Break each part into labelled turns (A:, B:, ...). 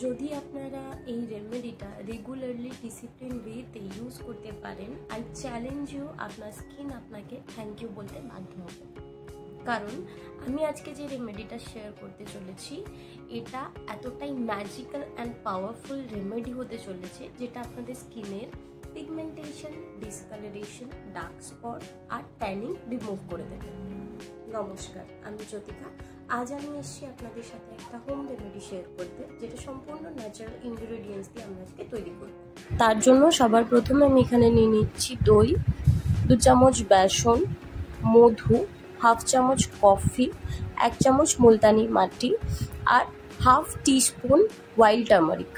A: যদি আপনারা এই রেমেডিটা রেগুলারলি ডিসিপ্লিন ওয়েতে ইউজ করতে পারেন, আই চ্যালেঞ্জ ইউ, আপনার স্কিন আপনাকে থ্যাংক ইউ বলতে বাধ্য হবে। কারণ আমি আজকে যে রেমেডিটা শেয়ার করতে চলেছি এটা এতটাই ম্যাজিক্যাল অ্যান্ড পাওয়ারফুল রেমেডি হতে চলেছে যেটা আপনাদের স্কিনের পিগমেন্টেশন, ডিসকালারেশন, ডার্ক স্পট আর ট্যানিং রিমুভ করে দেবে। নমস্কার, আমি জ্যোতিকা। আজ আমি এসেছি আপনাদের সাথে একটা হোম রেমেডি শেয়ার করতে, যেটা সম্পূর্ণ ন্যাচারাল ইনগ্রেডিয়েন্টস দিয়ে আমরা আজকে তৈরি করব। তার জন্য সবার প্রথমে আমি এখানে নিয়ে নিচ্ছি দই, 2 চামচ বেসন, মধু, হাফ চামচ কফি, 1 চামচ মুলতানি মাটি আর হাফ টিস্পুন ওয়াইল্ড টার্মারিক।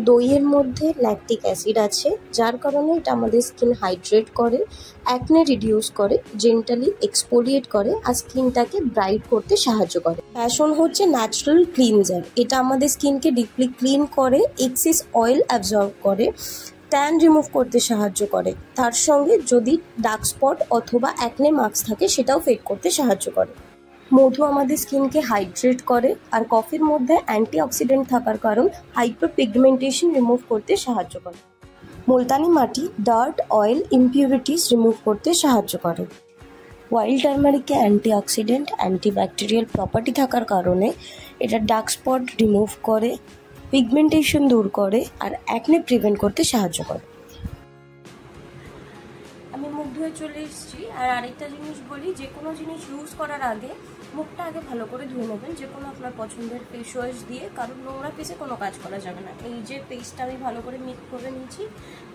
A: দইয়ের মধ্যে ল্যাকটিক অ্যাসিড আছে, যার কারণে এটা আমাদের স্কিন হাইড্রেট করে, অ্যাকনে রিডিউস করে, জেন্টালি এক্সফোলিয়েট করে আর স্কিনটাকে ব্রাইট করতে সাহায্য করে। বেসন হচ্ছে ন্যাচারাল ক্লিনজার, এটা আমাদের স্কিনকে ডিপলি ক্লিন করে, এক্সেস অয়েল অ্যাবজর্ব করে, ট্যান রিমুভ করতে সাহায্য করে। তার সঙ্গে যদি ডার্ক স্পট অথবা অ্যাকনে মার্কস থাকে সেটাও ফেড করতে সাহায্য করে। মধু আমাদের স্কিনকে হাইড্রেট করে আর কফির মধ্যে অ্যান্টিঅক্সিডেন্ট থাকার কারণ হাইপার পিগমেন্টেশন রিমুভ করতে সাহায্য করে। মুলতানি মাটি ডার্ট, অয়েল, ইমপিউরিটিস রিমুভ করতে সাহায্য করে। ওয়াইল্ড টার্মারিকে অ্যান্টিঅক্সিডেন্ট, অ্যান্টিব্যাকটেরিয়াল প্রপার্টি থাকার কারণে এটা ডার্ক স্পট রিমুভ করে, পিগমেন্টেশন দূর করে আর অ্যাকনে প্রিভেন্ট করতে সাহায্য করে। আমি মুখ ধুয়ে চলে এসেছি। আর আরেকটা জিনিস বলি, যে কোনো জিনিস ইউজ করার আগে মুখটা আগে ভালো করে ধুয়ে নেবেন, যে কোনো আপনার পছন্দের ফেস ওয়াশ দিয়ে, কারণ নোংরা ফেসে কোনো কাজ করা যাবে না। এই যে পেস্টটা আমি ভালো করে মিক্স করে নিয়েছি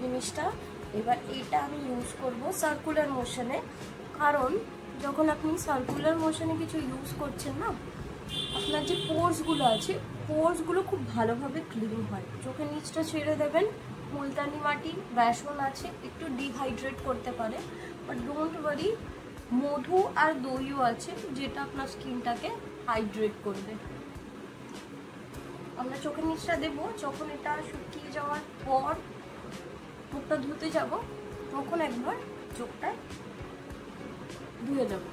A: জিনিসটা, এবার এটা আমি ইউজ করব সার্কুলার মোশনে। কারণ যখন আপনি সার্কুলার মোশনে কিছু ইউজ করছেন না, আপনার যে পোর্সগুলো আছে পোর্সগুলো খুব ভালোভাবে ক্লিন হয়। চোখের নিচটা ছেড়ে দেবেন। মুলতানি মাটি, বেসন আছে, একটু ডিহাইড্রেট করতে পারে, বাট ডোন্ট ওয়ারি, মধু আর দইও আছে যেটা আপনার স্কিনটাকে হাইড্রেট করবে। আমরা চোখের নিচটা দেবো, যখন এটা শুকিয়ে যাওয়ার পর মুখটা ধুতে যাব তখন একবার চোখটা ধুয়ে দেবো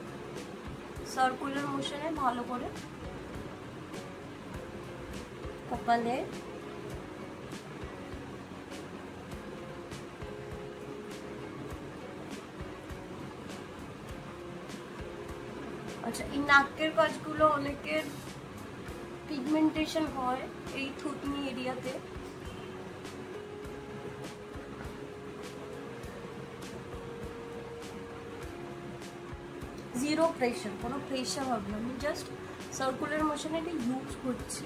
A: সার্কুলার মোশনে ভালো করে। কপালে, আচ্ছা, এই নাকের কাজগুলো অনেকের পিগমেন্টেশন হয় এই থুতনি এরিয়াতে। জিরো প্রেশার, কোনো প্রেশার হবে না, আমি জাস্ট সার্কুলার মোশনে এটা ইউজ করছি।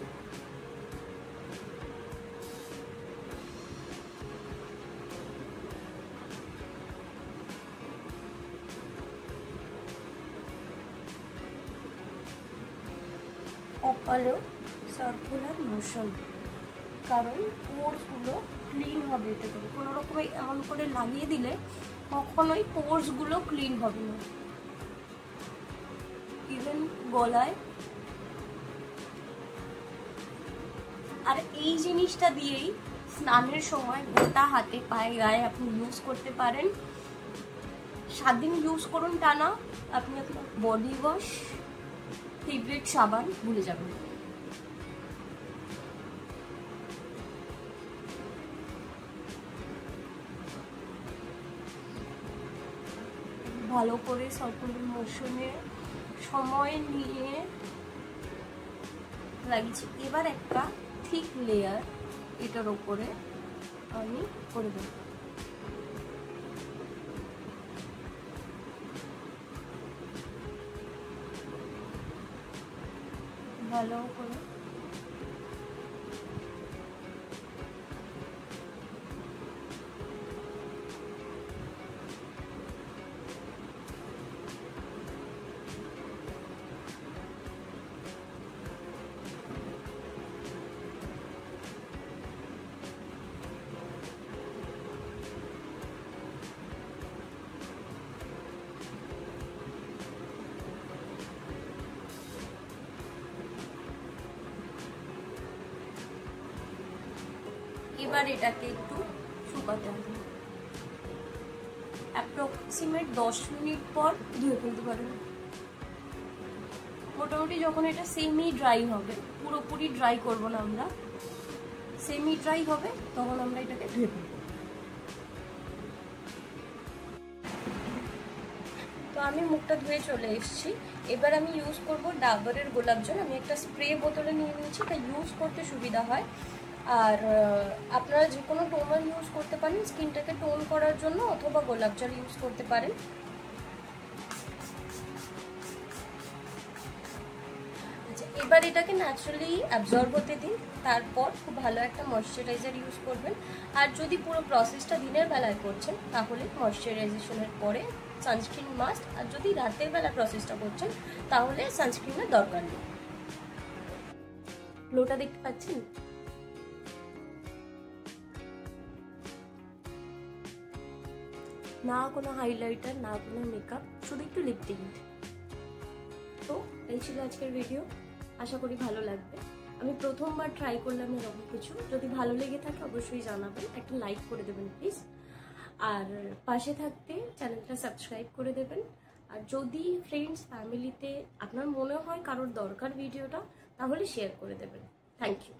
A: কপালেও সার্কুলার মোশন, কারণ পোর্সগুলো ক্লিন হবে এতে করে। কোনো রকম এমন করে লাগিয়ে দিলে কখনোই পোর্সগুলো ক্লিন হবে না। ইভেন গলায়। আর এই জিনিসটা দিয়েই স্নানের সময় গোটা হাতে, পায়ে, গায়ে আপনি ইউজ করতে পারেন। 7 দিন ইউজ করুন টানা, আপনি আপনার বডি ওয়াশ, ফেভারিট সাবান ভুলে যাবেন। ভালো করে সার্কুলার মোশনে সময় নিয়ে লাগিয়েছি। এবার একটা থিক লেয়ার এটার উপরে আমি করে দেব। ভালো করে এবার এটাকে একটু শুকাতে হবে। অ্যাপ্রক্সিমেট 10 মিনিট পর ধুয়ে ফেলতে পারেন। মোটামুটি যখন এটা সেমি ড্রাই হবে, পুরোপুরি ড্রাই করব না আমরা, সেমি ড্রাই হবে তখন আমরা এটাকে ধুয়ে ফেলবো। তো আমি মুখটা ধুয়ে চলে এসেছি। এবার আমি ইউজ করব ডাবরের গোলাপ জল। আমি একটা স্প্রে বোতলে নিয়ে নিয়েছি, এটা ইউজ করতে সুবিধা হয়। আর আপনারা যে কোনো টোনার ইউজ করতে পারেন স্কিনটাকে টোন করার জন্য, অথবা গোলাপ জল ইউজ করতে পারেন। আচ্ছা, এবার এটাকে ন্যাচারালি অ্যাবজর্ব হতে দিন, তারপর খুব ভালো একটা ময়শ্চারাইজার ইউজ করবেন। আর যদি পুরো প্রসেসটা দিনের বেলায় করছেন তাহলে ময়শ্চারাইজেশনের পরে সানস্ক্রিন মাস্ট, আর যদি রাতের বেলা প্রসেসটা করছেন তাহলে সানস্ক্রিনের দরকার নেই। গ্লোটা দেখতে পাচ্ছেন? না কোনো হাইলাইটার, না কোনো মেকআপ, শুধু একটু লিপ টিন্ট। তো এই ছিল আজকের ভিডিও, আশা করি ভালো লাগবে। আমি প্রথমবার ট্রাই করলাম এরকম কিছু। যদি ভালো লেগে থাকে অবশ্যই জানাবেন, একটা লাইক করে দেবেন প্লিজ, আর পাশে থাকতে চ্যানেলটা সাবস্ক্রাইব করে দেবেন। আর যদি ফ্রেন্ডস ফ্যামিলিতে আপনার মনে হয় কারোর দরকার ভিডিওটা, তাহলে শেয়ার করে দেবেন। Thank you.